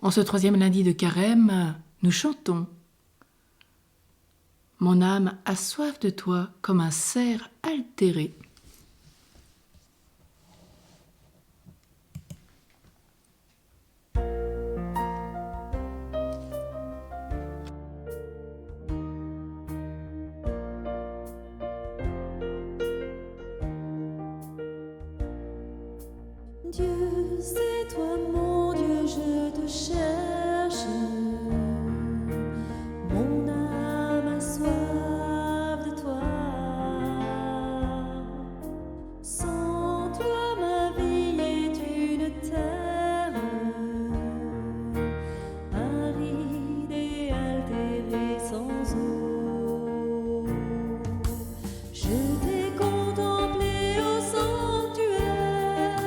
En ce 3e lundi de Carême, nous chantons. Mon âme a soif de toi comme un cerf altéré. Dieu, c'est toi mon Dieu, je te cherche. Mon âme a soif de toi. Sans toi, ma vie est une terre aride et altérée sans eau. Je t'ai contemplé au sanctuaire,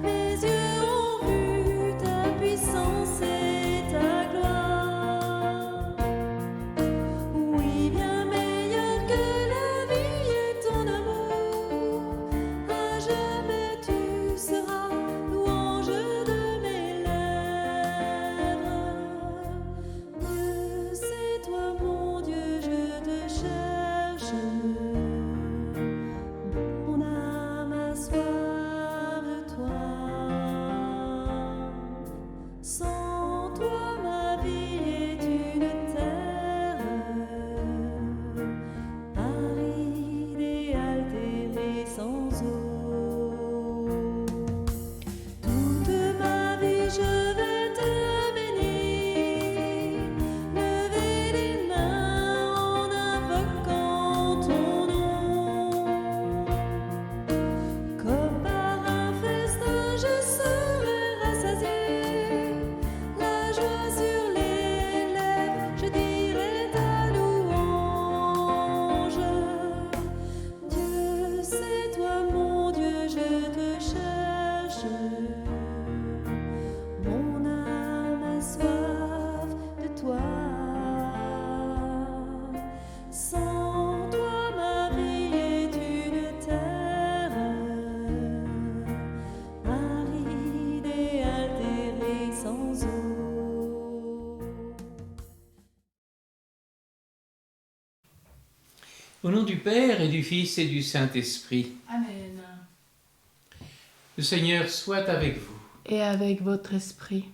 mes yeux ont vu ta puissance et ta gloire. Oui, bien meilleur que la vie est ton amour, à jamais tu seras louange de mes lèvres. Dieu, c'est toi mon Dieu, je te cherche. Mon âme a soif de toi. Sans toi, ma vie est une terre aride et altérée sans eau. Toute ma vie, je vais te bénir, lever les mains en invoquant ton nom. Comme par un festin, je serai rassasié, la joie sur les lèvres, je dirai ta louange. Dieu, c'est toi mon Dieu, je te cherche. Mon âme a soif de toi. Sans toi, ma vie est une terre aride et altérée sans eau. Au nom du Père et du Fils et du Saint-Esprit, Amen. le Seigneur soit avec vous. Et avec votre esprit.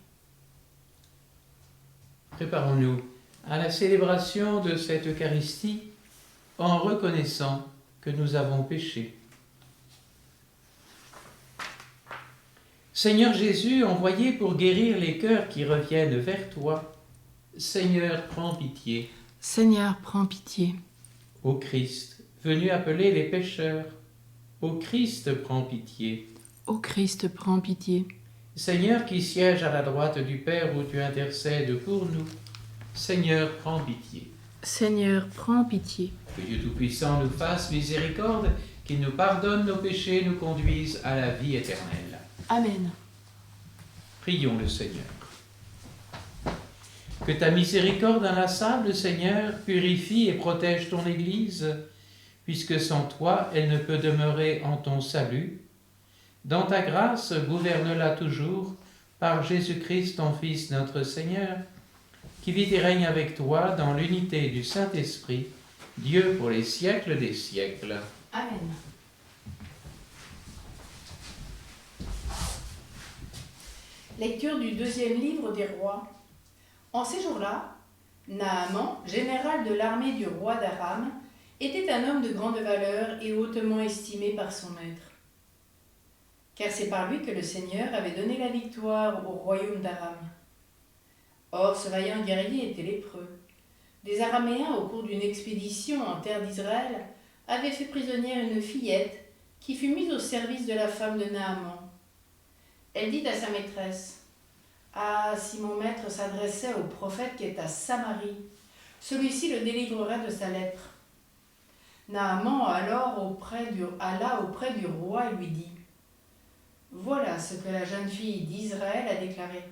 Préparons-nous à la célébration de cette Eucharistie en reconnaissant que nous avons péché. Seigneur Jésus, envoyé pour guérir les cœurs qui reviennent vers toi, Seigneur, prends pitié. Seigneur, prends pitié. Ô Christ, venu appeler les pécheurs, ô Christ, prends pitié. Ô Christ, prends pitié. Seigneur qui siège à la droite du Père où tu intercèdes pour nous, Seigneur, prends pitié. Seigneur, prends pitié. Que Dieu Tout-Puissant nous fasse miséricorde, qu'il nous pardonne nos péchés et nous conduise à la vie éternelle. Amen. Prions le Seigneur. Que ta miséricorde inlassable, Seigneur, purifie et protège ton Église, puisque sans toi, elle ne peut demeurer en ton salut. Dans ta grâce, gouverne-la toujours, par Jésus-Christ, ton Fils, notre Seigneur, qui vit et règne avec toi dans l'unité du Saint-Esprit, Dieu pour les siècles des siècles. Amen. Lecture du 2e livre des rois. En ces jours-là, Naaman, général de l'armée du roi d'Aram, était un homme de grande valeur et hautement estimé par son maître. Car c'est par lui que le Seigneur avait donné la victoire au royaume d'Aram. Or, ce vaillant guerrier était lépreux. Des Araméens, au cours d'une expédition en terre d'Israël, avaient fait prisonnière une fillette qui fut mise au service de la femme de Naaman. Elle dit à sa maîtresse : « Ah, si mon maître s'adressait au prophète qui est à Samarie, celui-ci le délivrerait de sa lèpre. » Naaman alla auprès du roi et lui dit : « Voilà ce que la jeune fille d'Israël a déclaré. »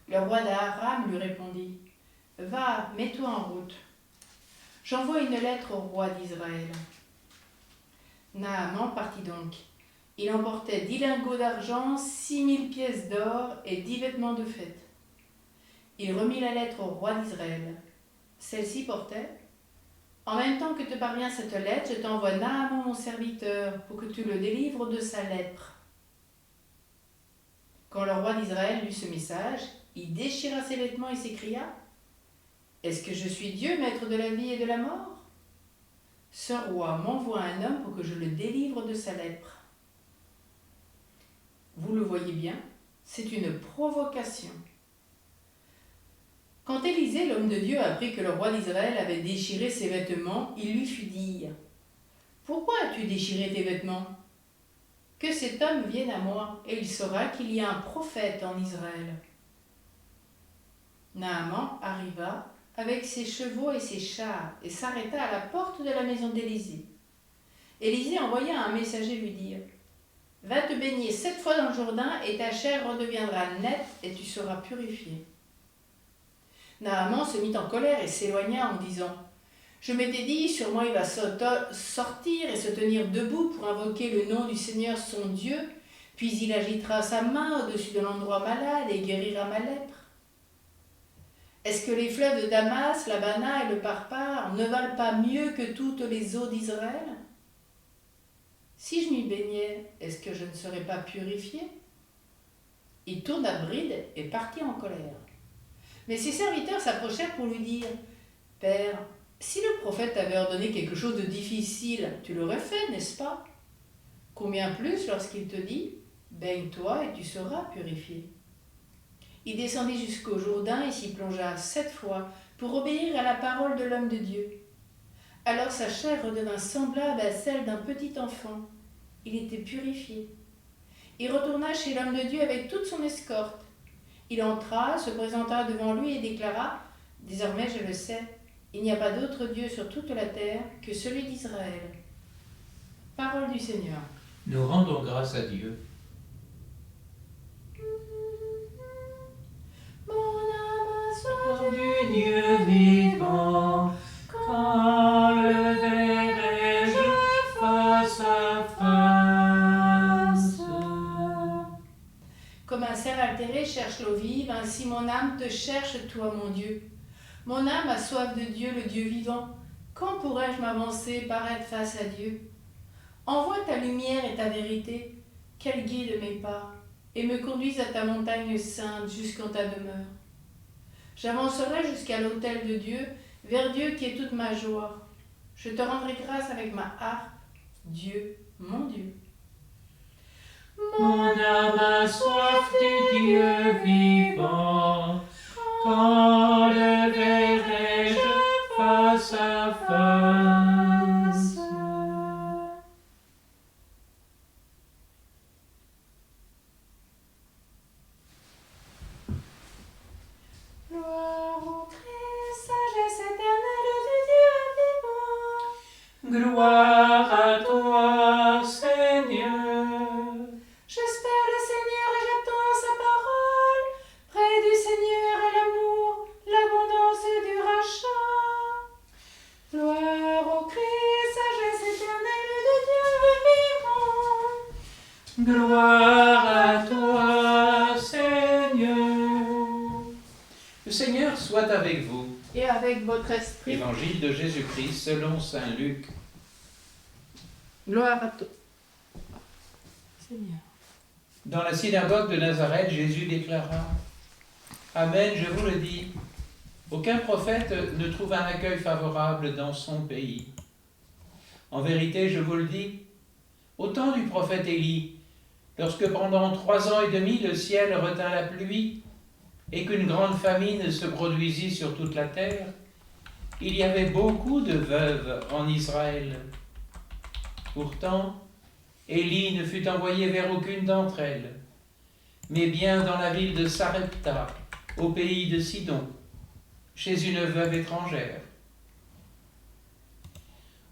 Le roi d'Aram lui répondit : « Va, mets-toi en route. J'envoie une lettre au roi d'Israël. » Naaman partit donc. Il emportait 10 lingots d'argent, 6000 pièces d'or et 10 vêtements de fête. Il remit la lettre au roi d'Israël. Celle-ci portait: En même temps que te parvient cette lettre, je t'envoie Naaman mon serviteur, pour que tu le délivres de sa lèpre. Quand le roi d'Israël lut ce message, il déchira ses vêtements et s'écria: Est-ce que je suis Dieu, maître de la vie et de la mort? Ce roi m'envoie un homme pour que je le délivre de sa lèpre. Vous le voyez bien, c'est une provocation. Quand Élisée, l'homme de Dieu, apprit que le roi d'Israël avait déchiré ses vêtements, il lui fit dire: Pourquoi as-tu déchiré tes vêtements? Que cet homme vienne à moi, et il saura qu'il y a un prophète en Israël. Naaman arriva avec ses chevaux et ses chars, et s'arrêta à la porte de la maison d'Élisée. Élisée envoya un messager lui dire: Va te baigner 7 fois dans le Jourdain, et ta chair redeviendra nette, et tu seras purifié. Naaman se mit en colère et s'éloigna en disant: Je m'étais dit, sûrement il va sortir et se tenir debout pour invoquer le nom du Seigneur son Dieu, puis il agitera sa main au-dessus de l'endroit malade et guérira ma lèpre. Est-ce que les fleuves de Damas, l'Abana et le Parpar ne valent pas mieux que toutes les eaux d'Israël? Si je m'y baignais, est-ce que je ne serais pas purifié? Il tourna bride et partit en colère. Mais ses serviteurs s'approchèrent pour lui dire: Père, si le prophète t'avait ordonné quelque chose de difficile, tu l'aurais fait, n'est-ce pas? Combien plus lorsqu'il te dit: Baigne-toi et tu seras purifié. Il descendit jusqu'au Jourdain et s'y plongea 7 fois pour obéir à la parole de l'homme de Dieu. Alors sa chair redevint semblable à celle d'un petit enfant. Il était purifié. Il retourna chez l'homme de Dieu avec toute son escorte. Il entra, se présenta devant lui et déclara: Désormais je le sais, il n'y a pas d'autre Dieu sur toute la terre que celui d'Israël. Parole du Seigneur. Nous rendons grâce à Dieu. Mon âme a soif Du Dieu vivant, quand le verrai-je face à face? Comme un cerf altéré cherche l'eau vive, ainsi mon âme te cherche, toi, mon Dieu. Mon âme a soif de Dieu, le Dieu vivant. Quand pourrais-je m'avancer, paraître face à Dieu? Envoie ta lumière et ta vérité, qu'elle guide mes pas, et me conduise à ta montagne sainte, jusqu'en ta demeure. J'avancerai jusqu'à l'autel de Dieu, vers Dieu qui est toute ma joie. Je te rendrai grâce avec ma harpe, Dieu, mon Dieu. Mon âme a soif du Dieu vivant, quand le verrai-je face à face? Gloire au Christ, sagesse éternelle de Dieu vivant. Gloire à toi, Seigneur. J'espère le Seigneur et j'attends sa parole. Près du Seigneur est l'amour, l'abondance du rachat. Gloire au Christ, sagesse éternelle de Dieu vivant. Gloire à toi, Seigneur. Le Seigneur soit avec vous. Et avec votre esprit. Évangile de Jésus-Christ selon saint Luc. Gloire à toi, Seigneur. Dans la synagogue de Nazareth, Jésus déclara: Amen, je vous le dis, aucun prophète ne trouve un accueil favorable dans son pays. En vérité, je vous le dis, au temps du prophète Élie, lorsque pendant 3 ans et demi le ciel retint la pluie et qu'une grande famine se produisit sur toute la terre, il y avait beaucoup de veuves en Israël. Pourtant, Élie ne fut envoyé vers aucune d'entre elles, mais bien dans la ville de Sarepta, au pays de Sidon, chez une veuve étrangère.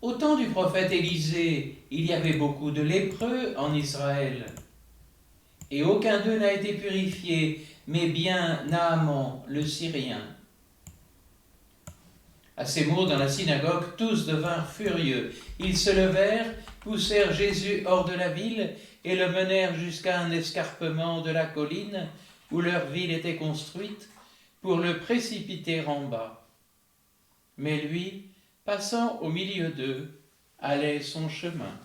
Au temps du prophète Élisée, il y avait beaucoup de lépreux en Israël, et aucun d'eux n'a été purifié, mais bien Naaman, le Syrien. À ces mots dans la synagogue, tous devinrent furieux. Ils se levèrent poussèrent Jésus hors de la ville et le menèrent jusqu'à un escarpement de la colline où leur ville était construite pour le précipiter en bas. Mais lui, passant au milieu d'eux, allait son chemin.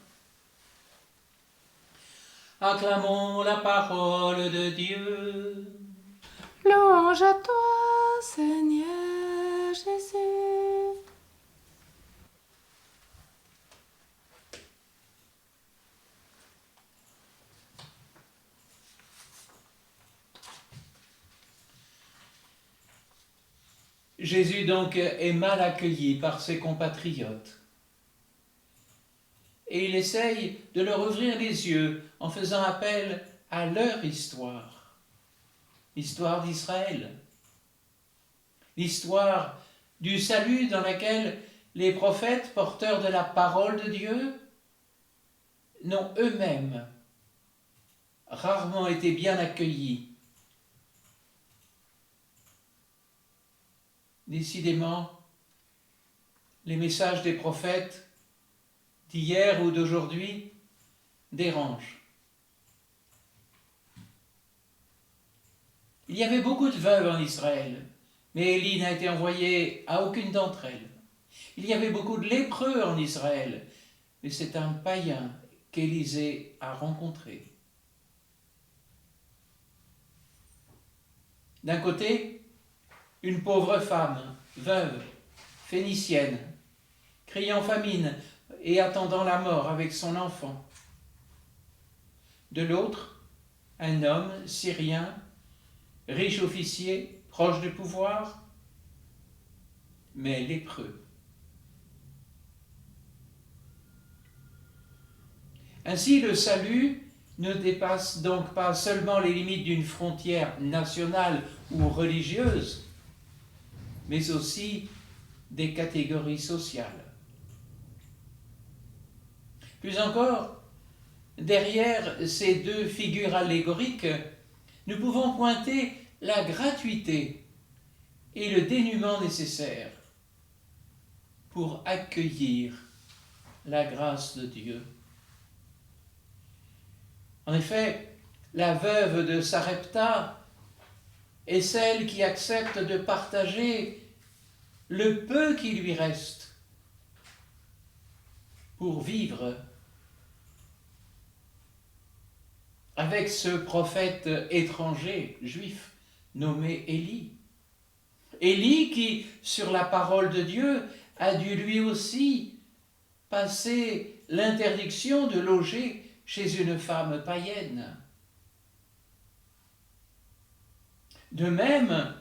Acclamons la parole de Dieu. Louange à toi, Seigneur Jésus. Jésus donc est mal accueilli par ses compatriotes. Et il essaye de leur ouvrir les yeux en faisant appel à leur histoire, l'histoire d'Israël, l'histoire du salut dans laquelle les prophètes porteurs de la parole de Dieu n'ont eux-mêmes rarement été bien accueillis. Décidément, les messages des prophètes d'hier ou d'aujourd'hui dérangent. Il y avait beaucoup de veuves en Israël, mais Élie n'a été envoyé à aucune d'entre elles. Il y avait beaucoup de lépreux en Israël, mais c'est un païen qu'Élisée a rencontré. D'un côté, une pauvre femme, veuve, phénicienne, criant famine et attendant la mort avec son enfant. De l'autre, un homme syrien, riche officier, proche du pouvoir, mais lépreux. Ainsi, le salut ne dépasse donc pas seulement les limites d'une frontière nationale ou religieuse, mais aussi des catégories sociales. Plus encore, derrière ces deux figures allégoriques, nous pouvons pointer la gratuité et le dénuement nécessaires pour accueillir la grâce de Dieu. En effet, la veuve de Sarepta est celle qui accepte de partager le peu qui lui reste pour vivre avec ce prophète étranger, juif, nommé Élie. Élie qui, sur la parole de Dieu, a dû lui aussi passer l'interdiction de loger chez une femme païenne. De même,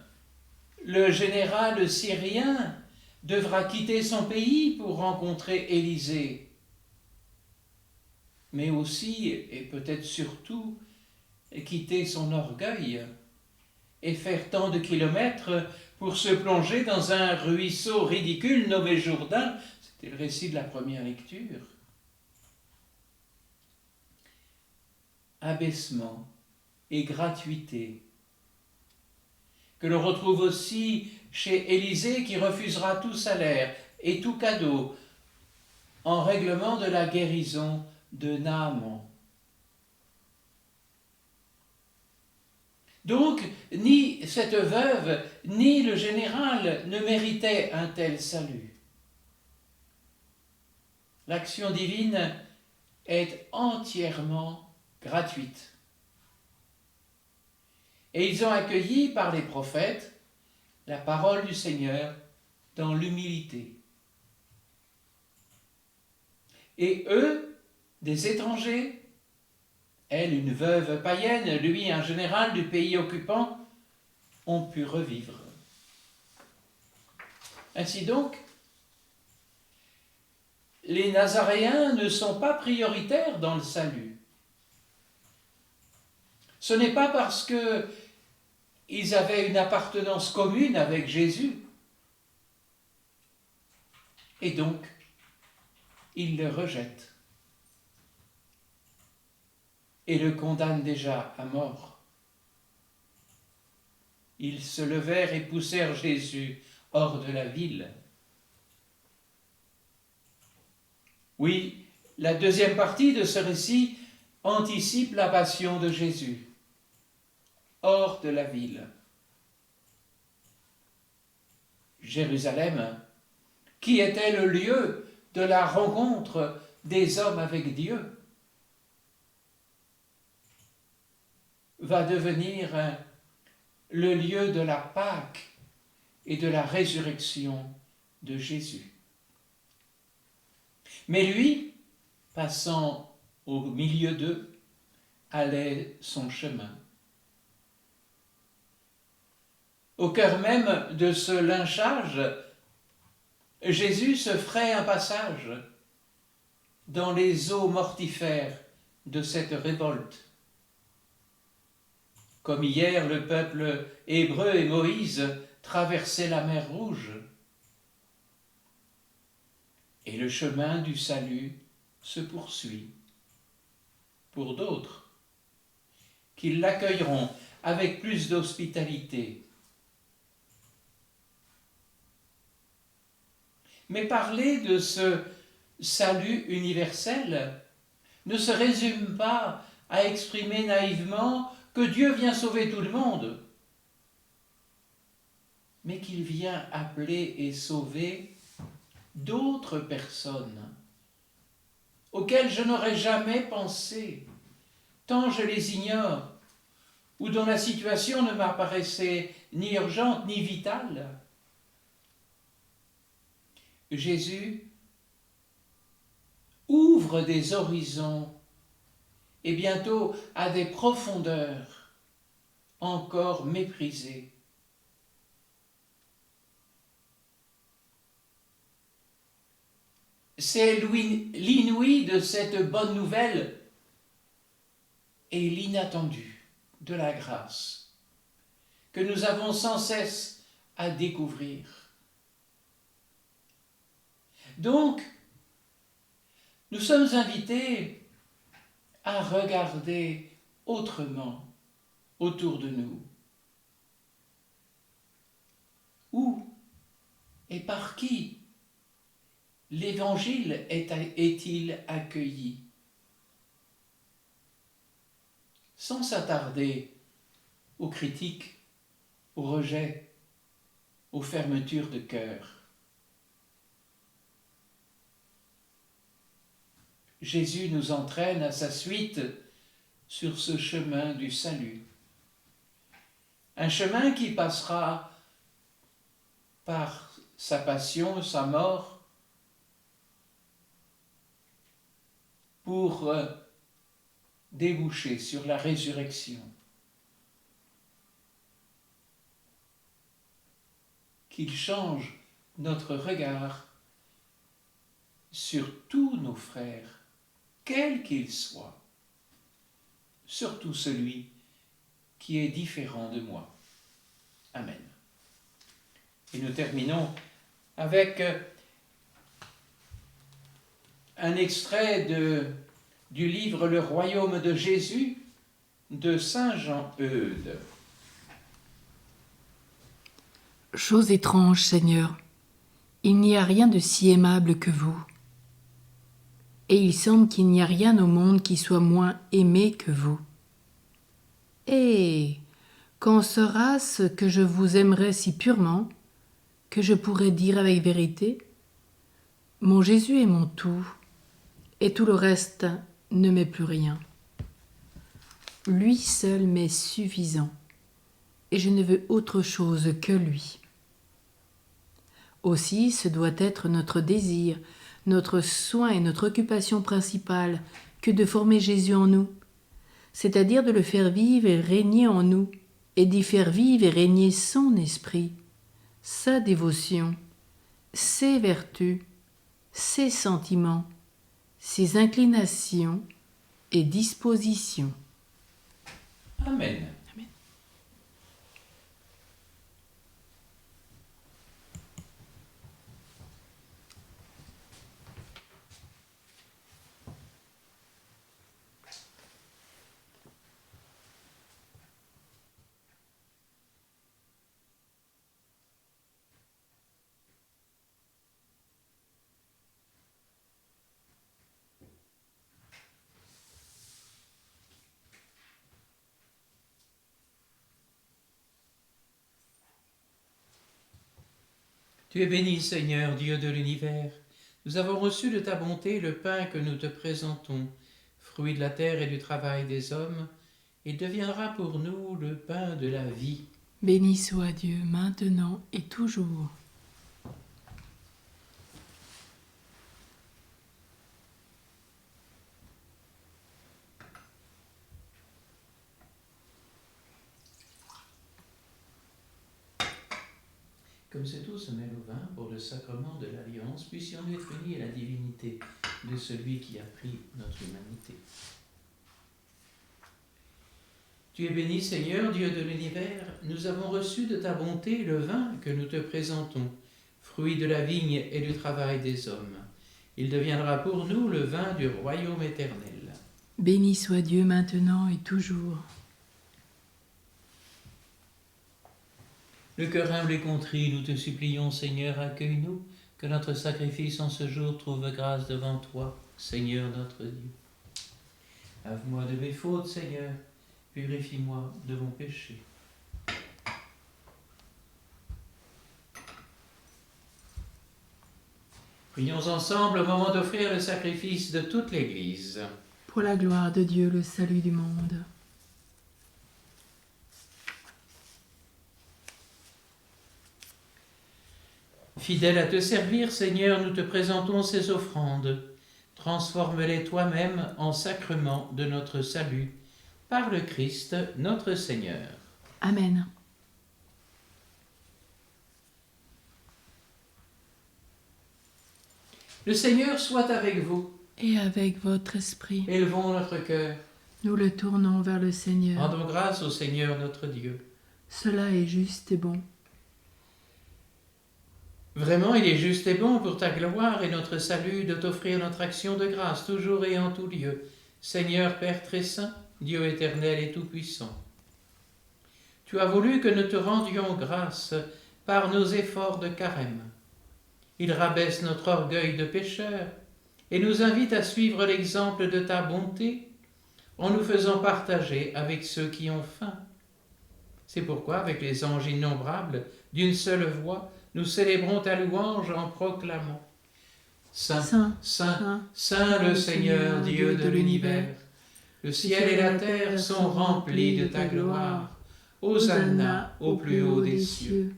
le général syrien devra quitter son pays pour rencontrer Élisée, mais aussi, et peut-être surtout, quitter son orgueil et faire tant de kilomètres pour se plonger dans un ruisseau ridicule nommé Jourdain. C'était le récit de la première lecture. Abaissement et gratuité, que l'on retrouve aussi chez Élisée qui refusera tout salaire et tout cadeau en règlement de la guérison de Naaman. Donc, ni cette veuve, ni le général ne méritaient un tel salut. L'action divine est entièrement gratuite. Et ils ont accueilli par les prophètes la parole du Seigneur dans l'humilité. Et eux, des étrangers, elle, une veuve païenne, lui, un général du pays occupant, ont pu revivre. Ainsi donc, les Nazaréens ne sont pas prioritaires dans le salut. Ce n'est pas parce qu'ils avaient une appartenance commune avec Jésus. Et donc, ils le rejettent et le condamnent déjà à mort. Ils se levèrent et poussèrent Jésus hors de la ville. Oui, La deuxième partie de ce récit anticipe la passion de Jésus, hors de la ville. Jérusalem, qui était le lieu de la rencontre des hommes avec Dieu, va devenir le lieu de la Pâque et de la résurrection de Jésus. Mais lui, passant au milieu d'eux, allait son chemin. Au cœur même de ce lynchage, Jésus se ferait un passage dans les eaux mortifères de cette révolte. Comme hier, le peuple hébreu et Moïse traversaient la mer Rouge. Et le chemin du salut se poursuit pour d'autres, qui l'accueilleront avec plus d'hospitalité. Mais parler de ce salut universel ne se résume pas à exprimer naïvement que Dieu vient sauver tout le monde, mais qu'il vient appeler et sauver d'autres personnes auxquelles je n'aurais jamais pensé, tant je les ignore, ou dont la situation ne m'apparaissait ni urgente ni vitale. Jésus ouvre des horizons et bientôt à des profondeurs encore méprisées. C'est l'inouï de cette bonne nouvelle et l'inattendu de la grâce que nous avons sans cesse à découvrir. Donc, nous sommes invités à regarder autrement autour de nous. Où et par qui l'Évangile est-il accueilli? Sans s'attarder aux critiques, aux rejets, aux fermetures de cœur. Jésus nous entraîne à sa suite sur ce chemin du salut. Un chemin qui passera par sa passion, sa mort, pour déboucher sur la résurrection, qu'il change notre regard sur tous nos frères, quels qu'ils soient, surtout celui qui est différent de moi. Amen. Et nous terminons avec un extrait du livre Le Royaume de Jésus de Saint Jean-Eudes. Chose étrange, Seigneur, il n'y a rien de si aimable que vous. Et il semble qu'il n'y a rien au monde qui soit moins aimé que vous. Et quand sera-ce que je vous aimerai si purement, que je pourrai dire avec vérité, mon Jésus est mon tout, et tout le reste ne m'est plus rien. Lui seul m'est suffisant, et je ne veux autre chose que lui. Aussi, ce doit être notre désir, notre soin et notre occupation principale que de former Jésus en nous, c'est-à-dire de le faire vivre et régner en nous, et d'y faire vivre et régner son esprit, sa dévotion, ses vertus, ses sentiments, ses inclinations et dispositions. Amen. Amen. Tu es béni, Seigneur, Dieu de l'univers. Nous avons reçu de ta bonté le pain que nous te présentons, fruit de la terre et du travail des hommes. Il deviendra pour nous le pain de la vie. Béni soit Dieu, maintenant et toujours. Comme c'est tout se mêle au vin pour le sacrement de l'Alliance, puissions-nous être unis à la divinité de celui qui a pris notre humanité. Tu es béni, Seigneur, Dieu de l'univers. Nous avons reçu de ta bonté le vin que nous te présentons, fruit de la vigne et du travail des hommes. Il deviendra pour nous le vin du royaume éternel. Béni soit Dieu maintenant et toujours. Le cœur humble et contrit, nous te supplions, Seigneur, accueille-nous, que notre sacrifice en ce jour trouve grâce devant toi, Seigneur notre Dieu. Lave-moi de mes fautes, Seigneur, purifie-moi de mon péché. Prions ensemble au moment d'offrir le sacrifice de toute l'Église. Pour la gloire de Dieu, le salut du monde. Fidèles à te servir, Seigneur, nous te présentons ces offrandes. Transforme-les toi-même en sacrement de notre salut, par le Christ notre Seigneur. Amen. Le Seigneur soit avec vous. Et avec votre esprit, Élevons notre cœur. nous le tournons vers le Seigneur. Rendons grâce au Seigneur notre Dieu. Cela est juste et bon. Vraiment, il est juste et bon pour ta gloire et notre salut de t'offrir notre action de grâce, toujours et en tout lieu. Seigneur Père très saint, Dieu éternel et tout-puissant. Tu as voulu que nous te rendions grâce par nos efforts de carême. Il rabaisse notre orgueil de pécheur et nous invite à suivre l'exemple de ta bonté en nous faisant partager avec ceux qui ont faim. C'est pourquoi, avec les anges innombrables, d'une seule voix, nous célébrons ta louange en proclamant Saint, Saint, Saint, Saint le Seigneur, Dieu de l'univers. Le ciel et la terre sont remplis de ta gloire. Hosanna au plus haut des cieux.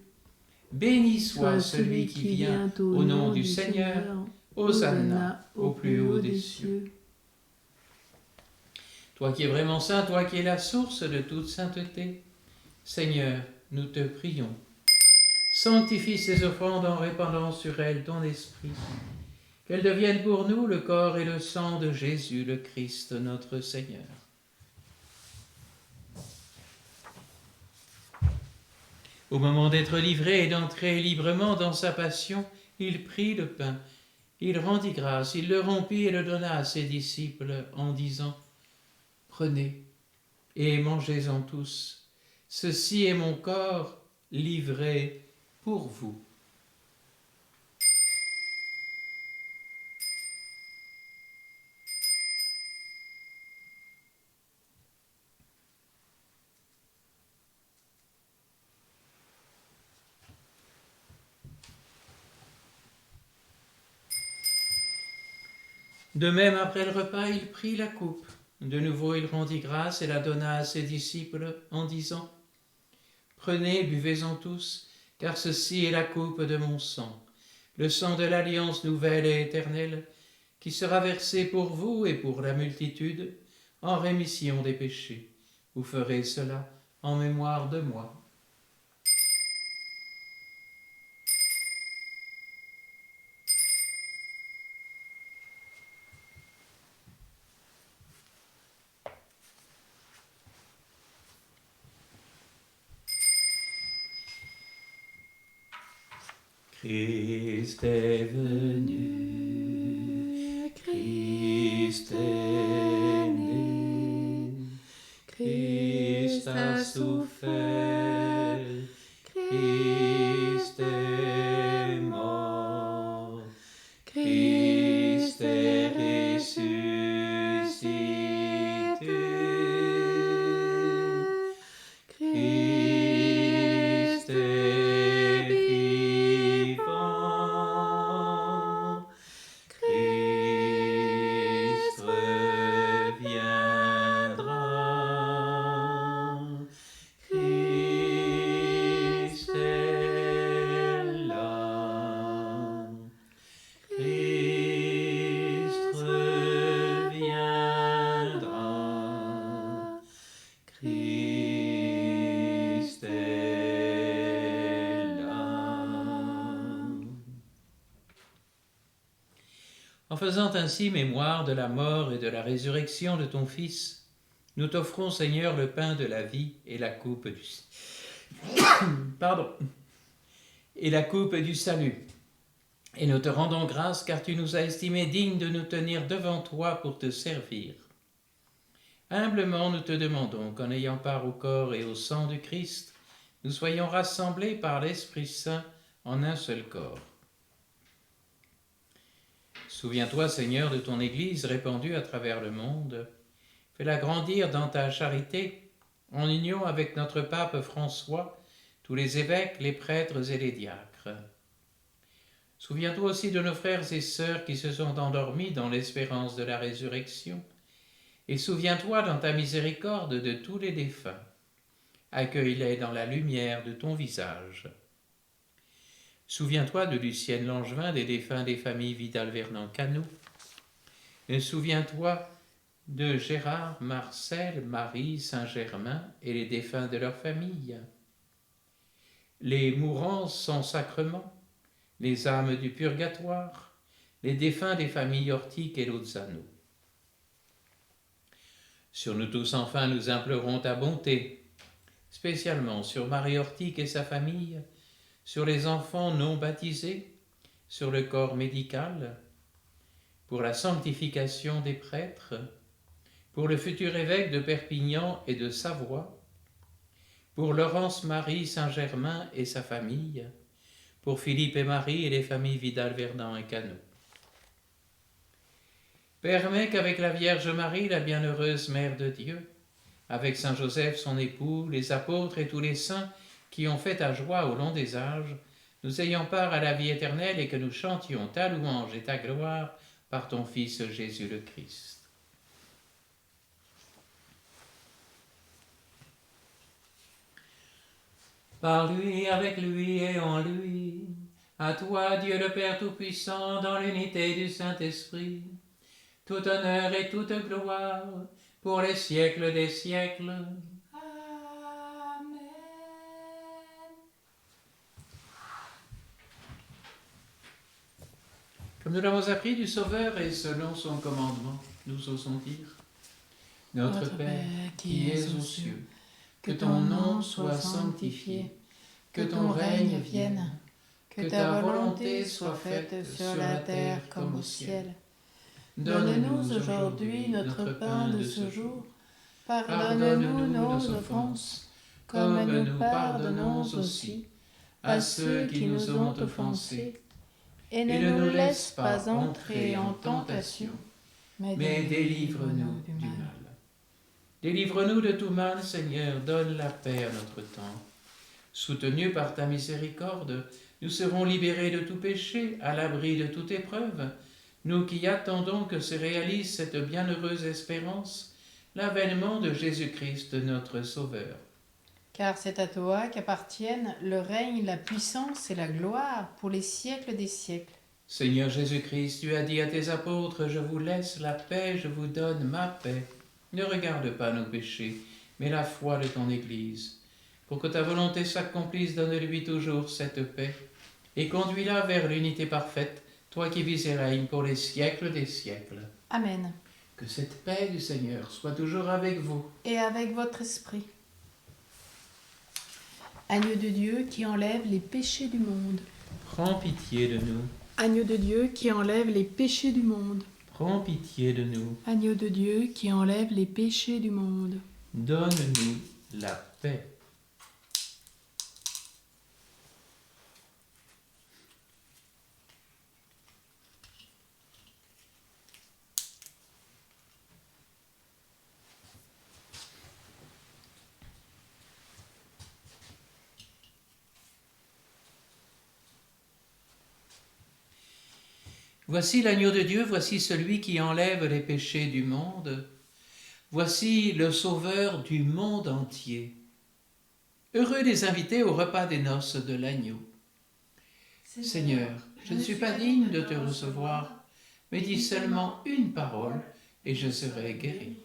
Béni soit celui qui vient au nom du Seigneur. Hosanna au plus haut des cieux. Toi qui es vraiment saint, toi qui es la source de toute sainteté, Seigneur, nous te prions. Sanctifie ces offrandes en répandant sur elles ton esprit, qu'elles deviennent pour nous le corps et le sang de Jésus le Christ notre Seigneur. Au moment d'être livré et d'entrer librement dans sa passion, il prit le pain, il rendit grâce, il le rompit et le donna à ses disciples en disant « Prenez et mangez-en tous, ceci est mon corps livré pour vous. » De même, après le repas, il prit la coupe. De nouveau, il rendit grâce et la donna à ses disciples en disant « Prenez, buvez-en tous, car ceci est la coupe de mon sang, le sang de l'alliance nouvelle et éternelle, qui sera versé pour vous et pour la multitude en rémission des péchés. Vous ferez cela en mémoire de moi. » Christ est venu, Christ est né, Christ a souffert, Christ est mort, Christ est ressuscité, Christ est vivant. En faisant ainsi mémoire de la mort et de la résurrection de ton Fils, nous t'offrons, Seigneur, le pain de la vie et la coupe du et la coupe du salut. Et nous te rendons grâce car tu nous as estimés dignes de nous tenir devant toi pour te servir. Humblement, nous te demandons qu'en ayant part au corps et au sang du Christ, nous soyons rassemblés par l'Esprit Saint en un seul corps. Souviens-toi, Seigneur, de ton Église répandue à travers le monde. Fais-la grandir dans ta charité, en union avec notre pape François, tous les évêques, les prêtres et les diacres. Souviens-toi aussi de nos frères et sœurs qui se sont endormis dans l'espérance de la résurrection, et souviens-toi dans ta miséricorde de tous les défunts. Accueille-les dans la lumière de ton visage. Souviens-toi de Lucienne Langevin, des défunts des familles Vidal-Vernant-Cano. Et souviens-toi de Gérard, Marcel, Marie, Saint-Germain et les défunts de leurs familles. Les mourants sans sacrement, les âmes du purgatoire, les défunts des familles Ortique et Lozano. Sur nous tous enfin, nous implorons ta bonté, spécialement sur Marie Ortique et sa famille, sur les enfants non baptisés, sur le corps médical, pour la sanctification des prêtres, pour le futur évêque de Perpignan et de Savoie, pour Laurence-Marie Saint-Germain et sa famille, pour Philippe et Marie et les familles Vidal-Verdun et Cano. Permets qu'avec la Vierge Marie, la bienheureuse Mère de Dieu, avec Saint Joseph son époux, les apôtres et tous les saints qui ont fait ta joie au long des âges, nous ayons part à la vie éternelle et que nous chantions ta louange et ta gloire par ton Fils Jésus le Christ. Par lui, avec lui et en lui, à toi, Dieu le Père Tout-Puissant, dans l'unité du Saint-Esprit, tout honneur et toute gloire pour les siècles des siècles. Amen. Comme nous l'avons appris du Sauveur et selon son commandement, nous osons dire: Notre Père qui es aux cieux, que ton nom soit sanctifié, que ton règne vienne, que ta volonté soit faite sur la terre comme au ciel. Donne-nous aujourd'hui notre pain de ce jour. Pardonne-nous nos offenses, comme nous pardonnons aussi à ceux qui nous ont offensés. Et ne nous laisse pas entrer en tentation, mais délivre-nous du mal. Délivre-nous de tout mal, Seigneur, donne la paix à notre temps. Soutenus par ta miséricorde, nous serons libérés de tout péché, à l'abri de toute épreuve, nous qui attendons que se réalise cette bienheureuse espérance, l'avènement de Jésus-Christ notre Sauveur. Car c'est à toi qu'appartiennent le règne, la puissance et la gloire pour les siècles des siècles. Seigneur Jésus-Christ, tu as dit à tes apôtres: je vous laisse la paix, je vous donne ma paix. Ne regarde pas nos péchés, mais la foi de ton Église. Pour que ta volonté s'accomplisse, donne-lui toujours cette paix, et conduis-la vers l'unité parfaite, toi qui vis et règnes pour les siècles des siècles. Amen. Que cette paix du Seigneur soit toujours avec vous. Et avec votre esprit. Agneau de Dieu qui enlève les péchés du monde. Prends pitié de nous. Agneau de Dieu qui enlève les péchés du monde. Prends pitié de nous. Agneau de Dieu qui enlève les péchés du monde. Donne-nous la paix. Voici l'agneau de Dieu, voici celui qui enlève les péchés du monde. Voici le Sauveur du monde entier. Heureux les invités au repas des noces de l'agneau. Seigneur, je ne suis pas digne de te recevoir, mais dis seulement une parole et je serai guéri.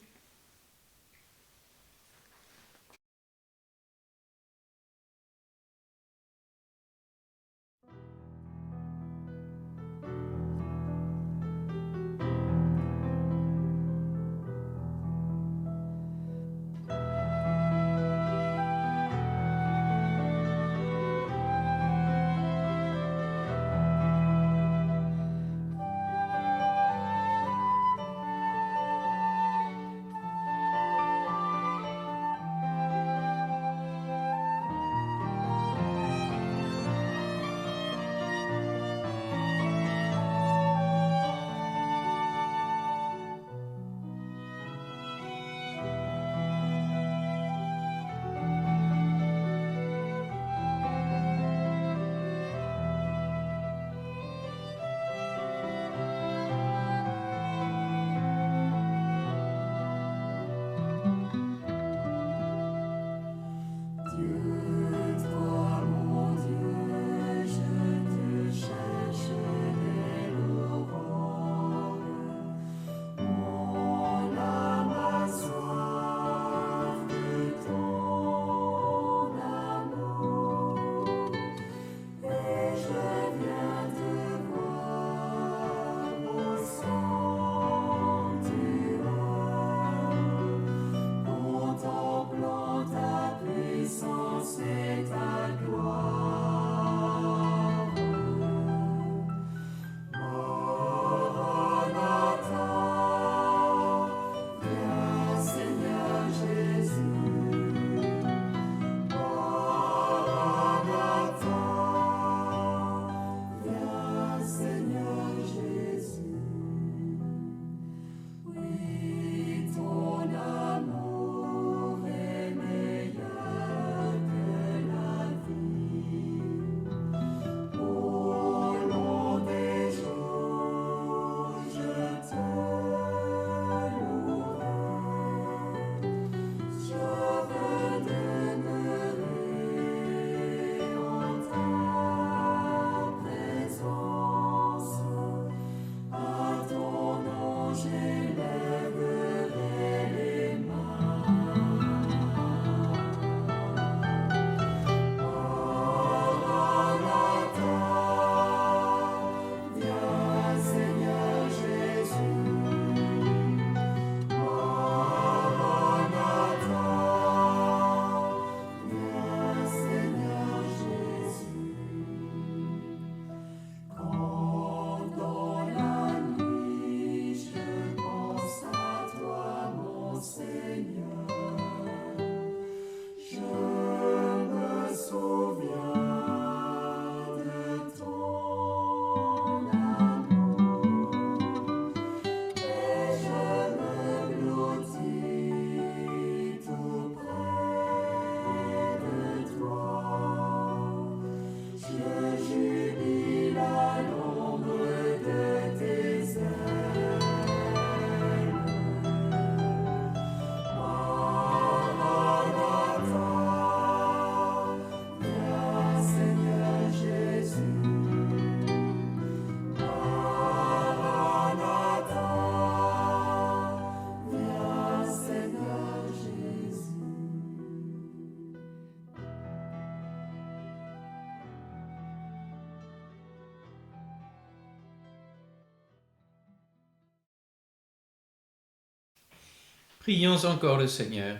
Prions encore le Seigneur.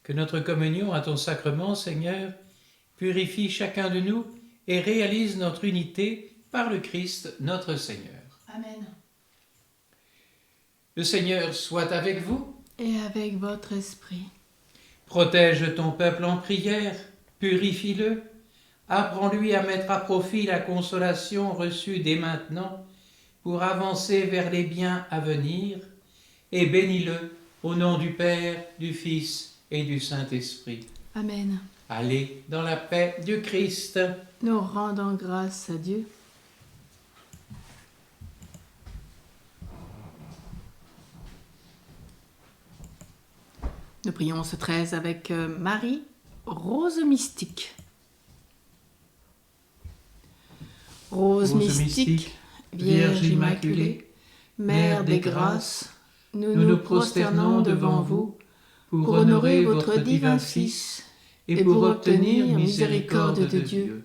Que notre communion à ton sacrement, Seigneur, purifie chacun de nous et réalise notre unité par le Christ notre Seigneur. Amen. Le Seigneur soit avec vous. Et avec votre esprit. Protège ton peuple en prière, purifie-le. Apprends-lui à mettre à profit la consolation reçue dès maintenant pour avancer vers les biens à venir, et bénis-le au nom du Père, du Fils et du Saint-Esprit. Amen. Allez dans la paix du Christ. Nous rendons grâce à Dieu. Nous prions ce 13 avec Marie, rose mystique. Rose mystique, Vierge immaculée, Mère des grâces, nous nous prosternons devant vous pour honorer votre divin Fils et pour obtenir miséricorde de Dieu.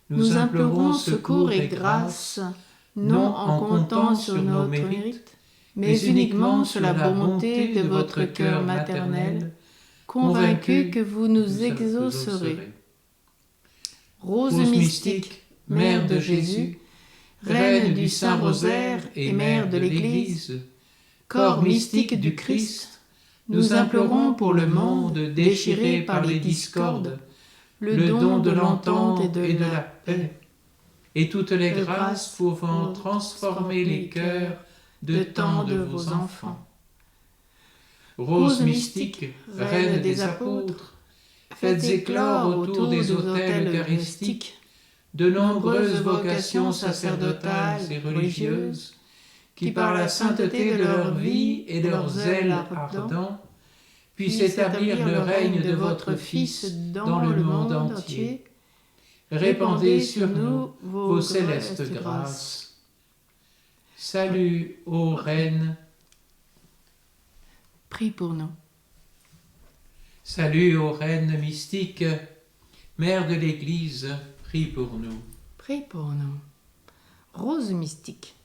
Nous implorons secours et grâce, non en comptant sur notre mérite, mais uniquement sur la bonté de votre cœur maternel, convaincu que vous nous exaucerez. Rose mystique, Mère de Jésus, Reine du Saint-Rosaire et Mère de l'Église, corps mystique du Christ, nous implorons pour le monde déchiré par les discordes, le don de l'entente et de la paix, et toutes les grâces pouvant transformer les cœurs de tant de vos enfants. Rose mystique, Reine des apôtres, faites éclore autour des autels eucharistiques de nombreuses vocations sacerdotales et religieuses qui, par la sainteté de leur vie et de leur zèle ardent, puissent établir le règne de votre Fils dans le monde entier. Répandez sur nous vos célestes grâces. Salut, ô Reine. Prie pour nous. Salut, ô Reine mystique, Mère de l'Église, prie pour nous. Prie pour nous. Rose mystique,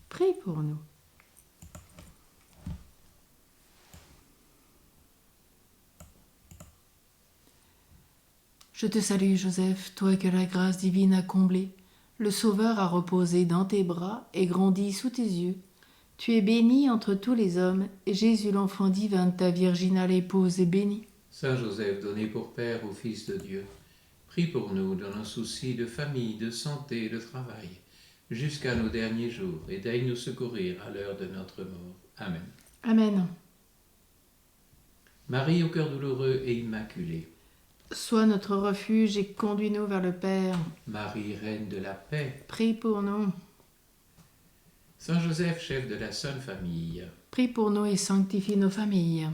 prie pour nous. Je te salue, Joseph, toi que la grâce divine a comblé. Le Sauveur a reposé dans tes bras et grandi sous tes yeux. Tu es béni entre tous les hommes, et Jésus, l'enfant divin de ta virginale épouse, est béni. Saint Joseph, donné pour Père au Fils de Dieu, prie pour nous dans nos soucis de famille, de santé, de travail, jusqu'à nos derniers jours, et daigne nous secourir à l'heure de notre mort. Amen. Amen. Marie au cœur douloureux et immaculé, Sois notre refuge et conduis-nous vers le Père. Marie, Reine de la paix, Prie pour nous. Saint Joseph, chef de la Sainte Famille, Prie pour nous et sanctifie nos familles.